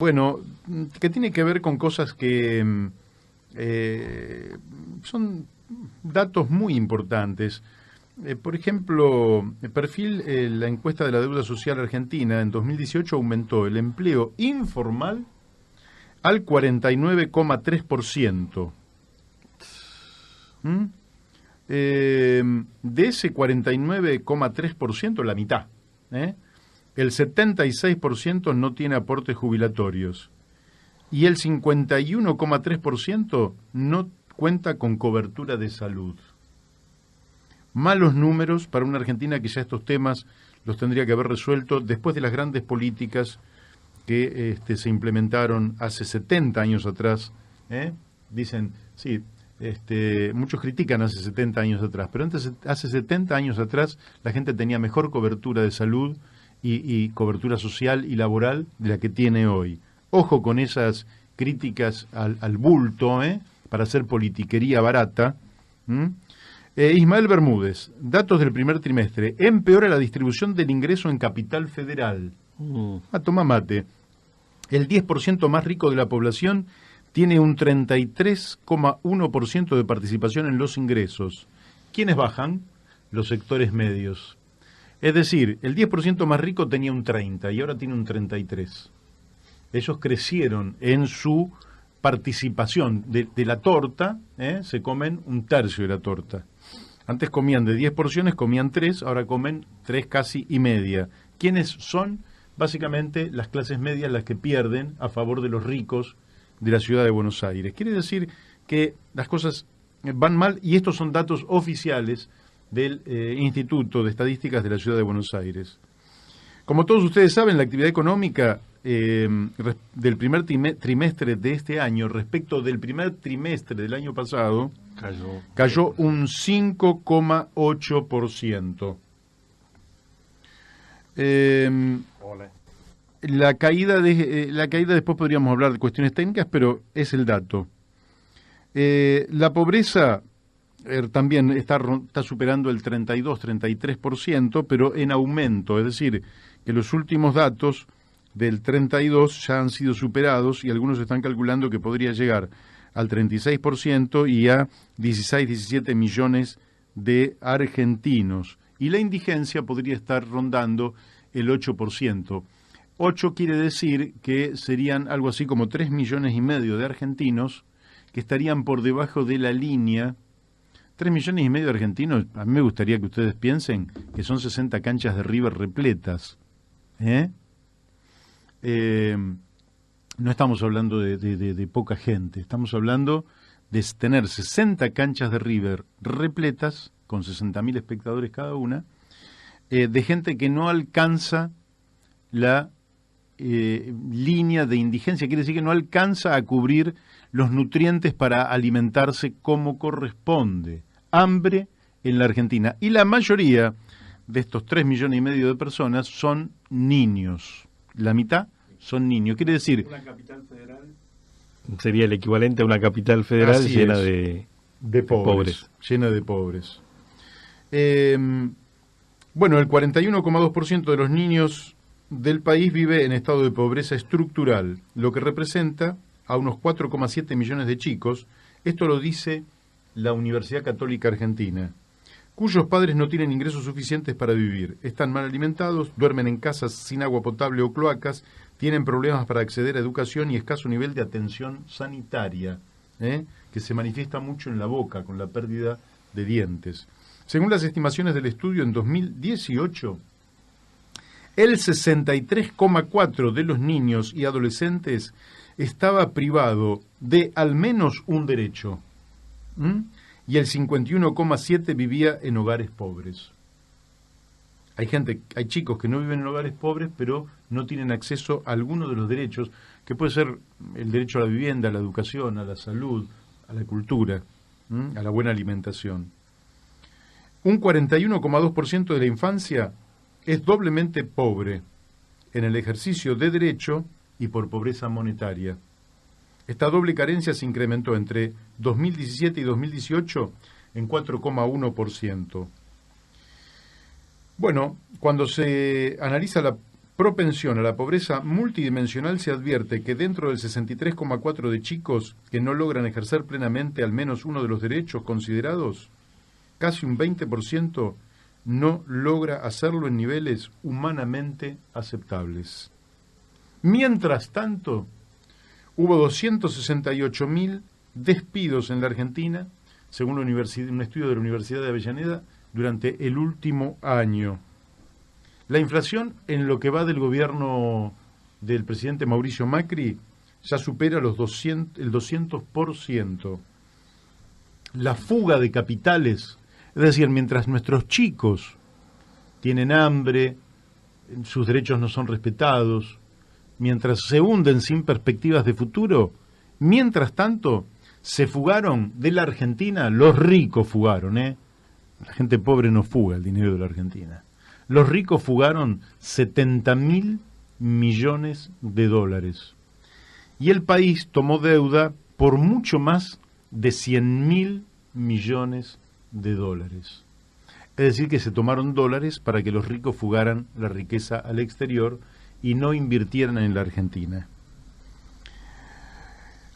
Bueno, que tiene que ver con cosas que son datos muy importantes. Por ejemplo, el perfil, la encuesta de la deuda social argentina en 2018 aumentó el empleo informal al 49,3%. ¿Mm? De ese 49,3%, la mitad, el 76% no tiene aportes jubilatorios y el 51,3% no cuenta con cobertura de salud. Malos números para una Argentina que ya estos temas los tendría que haber resuelto después de las grandes políticas que se implementaron hace 70 años atrás. Dicen, sí, muchos critican hace 70 años atrás, pero hace 70 años atrás la gente tenía mejor cobertura de salud y cobertura social y laboral de la que tiene hoy. Ojo con esas críticas al bulto, para hacer politiquería barata. Ismael Bermúdez, datos del primer trimestre. Empeora la distribución del ingreso en Capital Federal. Toma mate. El 10% más rico de la población tiene un 33,1% de participación en los ingresos. ¿Quiénes bajan? Los sectores medios. Es decir, el 10% más rico tenía un 30% y ahora tiene un 33%. Ellos crecieron en su participación de la torta, se comen un tercio de la torta. Antes comían de 10 porciones, comían 3, ahora comen 3 casi y media. ¿Quiénes son? Básicamente las clases medias las que pierden a favor de los ricos de la ciudad de Buenos Aires. Quiere decir que las cosas van mal y estos son datos oficiales del Instituto de Estadísticas de la ciudad de Buenos Aires. Como todos ustedes saben, la actividad económica del primer trimestre de este año respecto del primer trimestre del año pasado cayó un 5,8%. La caída después podríamos hablar de cuestiones técnicas, pero es el dato. La pobreza también está superando el 32-33%, pero en aumento, es decir, que los últimos datos del 32 ya han sido superados y algunos están calculando que podría llegar al 36% y a 16-17 millones de argentinos. Y la indigencia podría estar rondando el 8%. 8 quiere decir que serían algo así como 3,5 millones de argentinos que estarían por debajo de la línea. 3,5 millones de argentinos, a mí me gustaría que ustedes piensen que son 60 canchas de River repletas. No estamos hablando de poca gente, estamos hablando de tener 60 canchas de River repletas, con 60.000 espectadores cada una, de gente que no alcanza la línea de indigencia, quiere decir que no alcanza a cubrir los nutrientes para alimentarse como corresponde. Hambre en la Argentina. Y la mayoría de estos 3,5 millones de personas son niños. La mitad son niños. Quiere decir... Una capital federal sería el equivalente a una capital federal llena de pobres. Llena de pobres. Bueno, el 41,2% de los niños del país vive en estado de pobreza estructural, lo que representa a unos 4,7 millones de chicos. Esto lo dice la Universidad Católica Argentina, cuyos padres no tienen ingresos suficientes para vivir, están mal alimentados, duermen en casas sin agua potable o cloacas, tienen problemas para acceder a educación y escaso nivel de atención sanitaria, que se manifiesta mucho en la boca, con la pérdida de dientes. Según las estimaciones del estudio, en 2018, el 63,4% de los niños y adolescentes estaba privado de al menos un derecho. Y el 51,7% vivía en hogares pobres. Hay chicos que no viven en hogares pobres, pero no tienen acceso a alguno de los derechos, que puede ser el derecho a la vivienda, a la educación, a la salud, a la cultura, a la buena alimentación. Un 41,2% de la infancia es doblemente pobre en el ejercicio de derecho y por pobreza monetaria. Esta doble carencia se incrementó entre 2017 y 2018 en 4,1%. Bueno, cuando se analiza propensión a la pobreza multidimensional se advierte que dentro del 63,4% de chicos que no logran ejercer plenamente al menos uno de los derechos considerados, casi un 20% no logra hacerlo en niveles humanamente aceptables. Mientras tanto, hubo 268.000 despidos en la Argentina, según un estudio de la Universidad de Avellaneda, durante el último año. La inflación en lo que va del gobierno del presidente Mauricio Macri ya supera el 200%. La fuga de capitales, es decir, mientras nuestros chicos tienen hambre, sus derechos no son respetados, mientras se hunden sin perspectivas de futuro, mientras tanto se fugaron de la Argentina, los ricos fugaron, La gente pobre no fuga el dinero de la Argentina. Los ricos fugaron 70.000 millones de dólares. Y el país tomó deuda por mucho más de 100.000 millones de dólares. Es decir, que se tomaron dólares para que los ricos fugaran la riqueza al exterior y no invirtieran en la Argentina.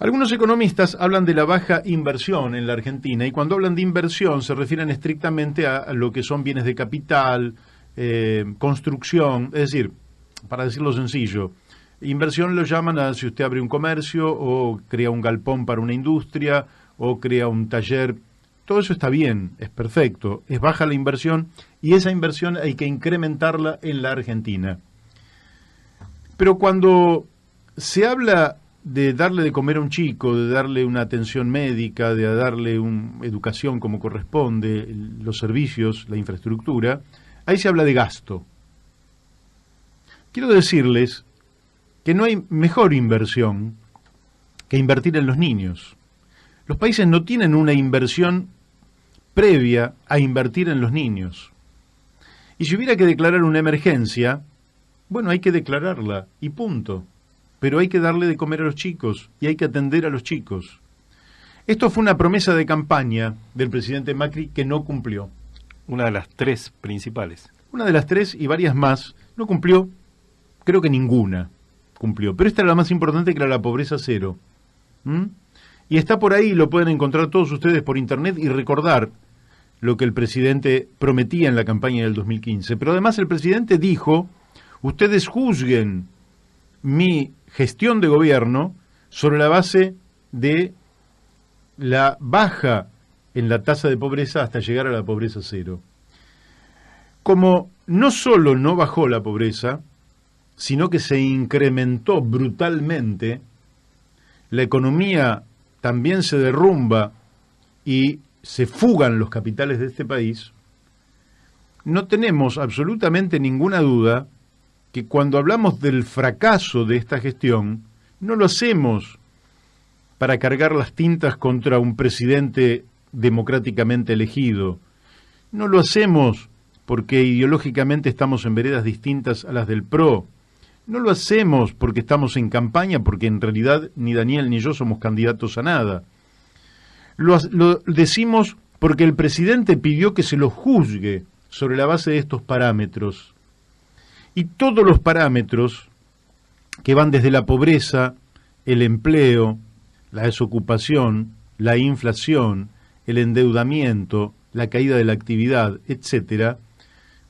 Algunos economistas hablan de la baja inversión en la Argentina, y cuando hablan de inversión se refieren estrictamente a lo que son bienes de capital, construcción, es decir, para decirlo sencillo, inversión lo llaman a si usted abre un comercio o crea un galpón para una industria o crea un taller. Todo eso está bien, es perfecto, es baja la inversión y esa inversión hay que incrementarla en la Argentina. Pero cuando se habla de darle de comer a un chico, de darle una atención médica, de darle una educación como corresponde, los servicios, la infraestructura, ahí se habla de gasto. Quiero decirles que no hay mejor inversión que invertir en los niños. Los países no tienen una inversión previa a invertir en los niños. Y si hubiera que declarar una emergencia, bueno, hay que declararla y punto. Pero hay que darle de comer a los chicos y hay que atender a los chicos. Esto fue una promesa de campaña del presidente Macri que no cumplió. Una de las tres principales. Una de las tres y varias más no cumplió, creo que ninguna cumplió. Pero esta era la más importante, que era la pobreza cero. Y está por ahí, lo pueden encontrar todos ustedes por internet y recordar lo que el presidente prometía en la campaña del 2015. Pero además el presidente dijo, ustedes juzguen mi gestión de gobierno sobre la base de la baja en la tasa de pobreza hasta llegar a la pobreza cero. Como no solo no bajó la pobreza, sino que se incrementó brutalmente, la economía también se derrumba y se fugan los capitales de este país, no tenemos absolutamente ninguna duda que cuando hablamos del fracaso de esta gestión, no lo hacemos para cargar las tintas contra un presidente democráticamente elegido, no lo hacemos porque ideológicamente estamos en veredas distintas a las del PRO, no lo hacemos porque estamos en campaña, porque en realidad ni Daniel ni yo somos candidatos a nada. Lo decimos porque el presidente pidió que se lo juzgue sobre la base de estos parámetros. Y todos los parámetros que van desde la pobreza, el empleo, la desocupación, la inflación, el endeudamiento, la caída de la actividad, etcétera,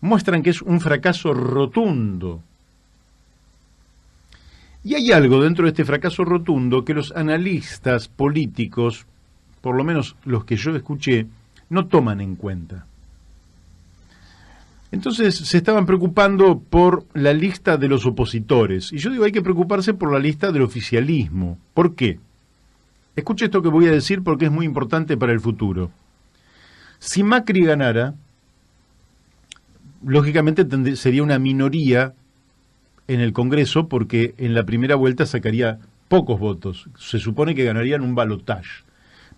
muestran que es un fracaso rotundo. Y hay algo dentro de este fracaso rotundo que los analistas políticos, por lo menos los que yo escuché, no toman en cuenta. Entonces se estaban preocupando por la lista de los opositores. Y yo digo, hay que preocuparse por la lista del oficialismo. ¿Por qué? Escuche esto que voy a decir porque es muy importante para el futuro. Si Macri ganara, lógicamente sería una minoría en el Congreso porque en la primera vuelta sacaría pocos votos. Se supone que ganarían un balotaje.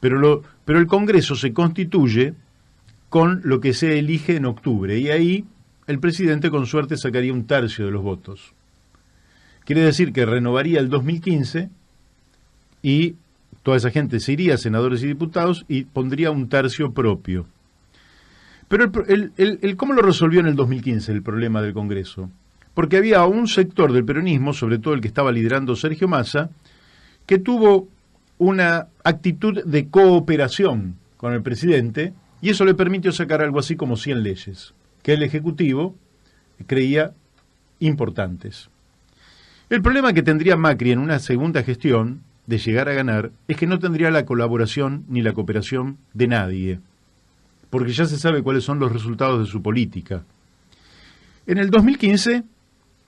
Pero el Congreso se constituye con lo que se elige en octubre, y ahí el presidente con suerte sacaría un tercio de los votos. Quiere decir que renovaría el 2015 y toda esa gente se iría, senadores y diputados, y pondría un tercio propio. Pero ¿cómo lo resolvió en el 2015 el problema del Congreso? porque había un sector del peronismo, sobre todo el que estaba liderando Sergio Massa, que tuvo una actitud de cooperación con el presidente, y eso le permitió sacar algo así como 100 leyes, que el Ejecutivo creía importantes. El problema que tendría Macri en una segunda gestión, de llegar a ganar, es que no tendría la colaboración ni la cooperación de nadie, porque ya se sabe cuáles son los resultados de su política. En el 2015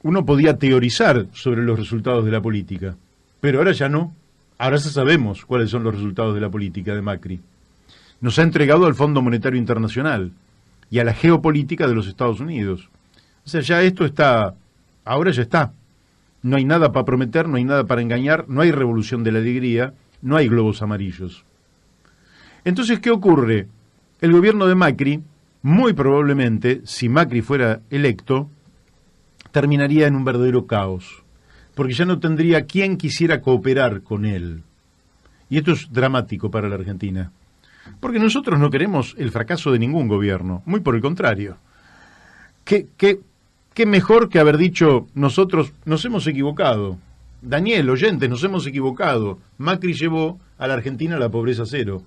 uno podía teorizar sobre los resultados de la política, pero ahora ya no. Ahora ya sabemos cuáles son los resultados de la política de Macri. Nos ha entregado al Fondo Monetario Internacional y a la geopolítica de los Estados Unidos. O sea, ya esto está, ahora ya está. No hay nada para prometer, no hay nada para engañar, no hay revolución de la alegría, no hay globos amarillos. Entonces, ¿qué ocurre? El gobierno de Macri, muy probablemente, si Macri fuera electo, terminaría en un verdadero caos, porque ya no tendría quien quisiera cooperar con él. Y esto es dramático para la Argentina, porque nosotros no queremos el fracaso de ningún gobierno, muy por el contrario. ¿Qué mejor que haber dicho, nosotros nos hemos equivocado? Daniel, oyentes, nos hemos equivocado. Macri llevó a la Argentina a la pobreza cero.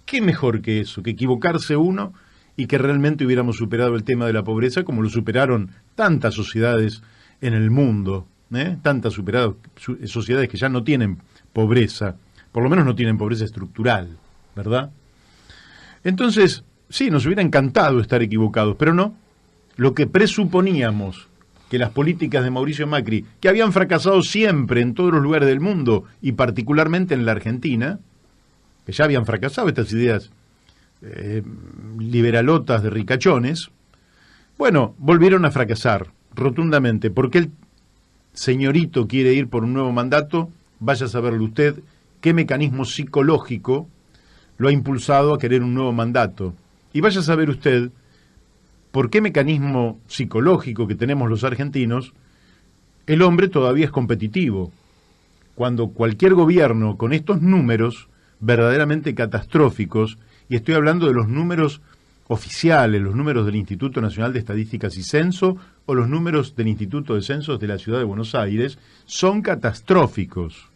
¿Qué mejor que eso? Que equivocarse uno y que realmente hubiéramos superado el tema de la pobreza como lo superaron tantas sociedades en el mundo, tantas sociedades que ya no tienen pobreza, por lo menos no tienen pobreza estructural, ¿verdad? Entonces, sí, nos hubiera encantado estar equivocados, pero no. Lo que presuponíamos que las políticas de Mauricio Macri, que habían fracasado siempre en todos los lugares del mundo y particularmente en la Argentina, que ya habían fracasado estas ideas liberalotas de ricachones, bueno, volvieron a fracasar rotundamente, porque el señorito quiere ir por un nuevo mandato, vaya a saberlo usted qué mecanismo psicológico lo ha impulsado a querer un nuevo mandato, y vaya a saber usted por qué mecanismo psicológico que tenemos los argentinos, el hombre todavía es competitivo, cuando cualquier gobierno con estos números verdaderamente catastróficos, y estoy hablando de los números oficiales, los números del Instituto Nacional de Estadísticas y Censo, o los números del Instituto de Censos de la Ciudad de Buenos Aires, son catastróficos.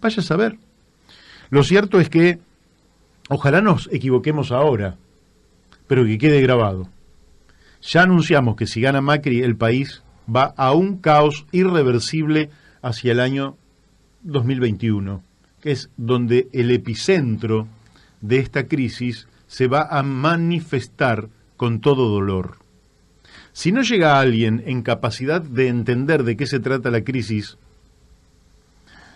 Vaya a saber. Lo cierto es que, ojalá nos equivoquemos ahora, pero que quede grabado. Ya anunciamos que si gana Macri, el país va a un caos irreversible hacia el año 2021, que es donde el epicentro de esta crisis se va a manifestar con todo dolor. Si no llega alguien en capacidad de entender de qué se trata la crisis,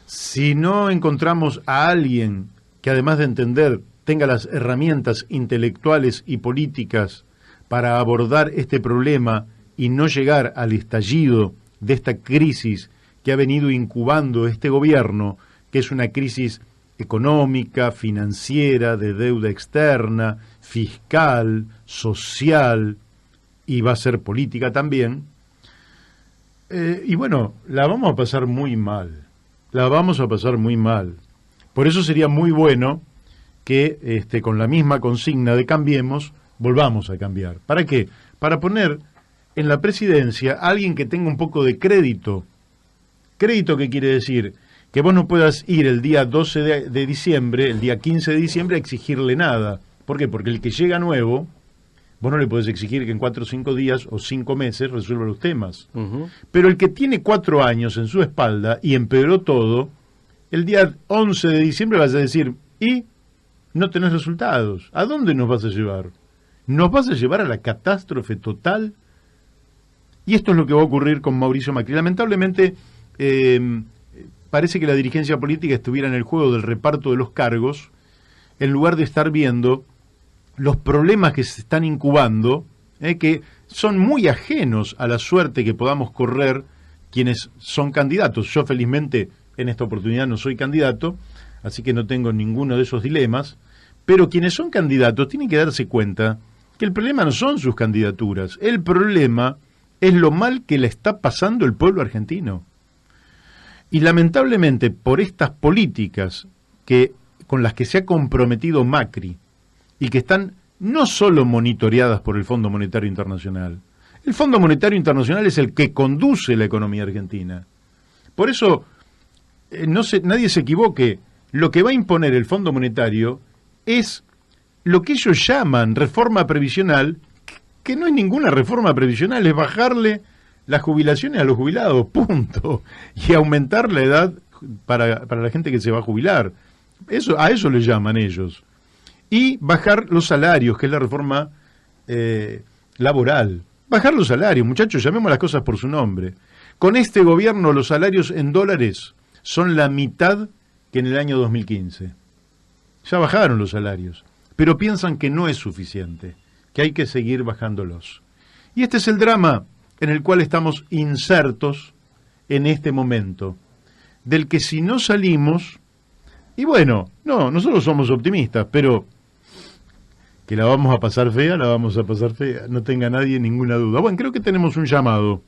si no encontramos a alguien que además de entender tenga las herramientas intelectuales y políticas para abordar este problema y no llegar al estallido de esta crisis que ha venido incubando este gobierno, que es una crisis económica, financiera, de deuda externa, fiscal, social, y va a ser política también. Y bueno, la vamos a pasar muy mal, Por eso sería muy bueno que con la misma consigna de cambiemos, volvamos a cambiar. ¿Para qué? Para poner en la presidencia a alguien que tenga un poco de crédito. ¿Crédito qué quiere decir? Que vos no puedas ir el día 12 de diciembre, el día 15 de diciembre, a exigirle nada. ¿Por qué? Porque el que llega nuevo, vos no le podés exigir que en 4 o 5 días o 5 meses resuelva los temas. Uh-huh. Pero el que tiene 4 años en su espalda y empeoró todo, el día 11 de diciembre vas a decir, ¿y? No tenés resultados. ¿A dónde nos vas a llevar? ¿Nos vas a llevar a la catástrofe total? Y esto es lo que va a ocurrir con Mauricio Macri. Lamentablemente, parece que la dirigencia política estuviera en el juego del reparto de los cargos, en lugar de estar viendo los problemas que se están incubando, que son muy ajenos a la suerte que podamos correr quienes son candidatos. Yo felizmente en esta oportunidad no soy candidato, así que no tengo ninguno de esos dilemas, pero quienes son candidatos tienen que darse cuenta que el problema no son sus candidaturas, el problema es lo mal que le está pasando el pueblo argentino. Y lamentablemente por estas políticas con las que se ha comprometido Macri y que están no solo monitoreadas por el Fondo Monetario Internacional, El Fondo Monetario Internacional es el que conduce la economía argentina. Por eso, nadie se equivoque, lo que va a imponer el Fondo Monetario es lo que ellos llaman reforma previsional, que no es ninguna reforma previsional, es bajarle las jubilaciones a los jubilados, punto, y aumentar la edad para la gente que se va a jubilar. A eso le llaman ellos. Y bajar los salarios, que es la reforma laboral. Bajar los salarios, muchachos, llamemos las cosas por su nombre. Con este gobierno los salarios en dólares son la mitad que en el año 2015. Ya bajaron los salarios, pero piensan que no es suficiente, que hay que seguir bajándolos. Y este es el drama en el cual estamos insertos en este momento, del que si no salimos, y bueno, no, nosotros somos optimistas, pero que la vamos a pasar fea, no tenga nadie ninguna duda. Bueno, creo que tenemos un llamado.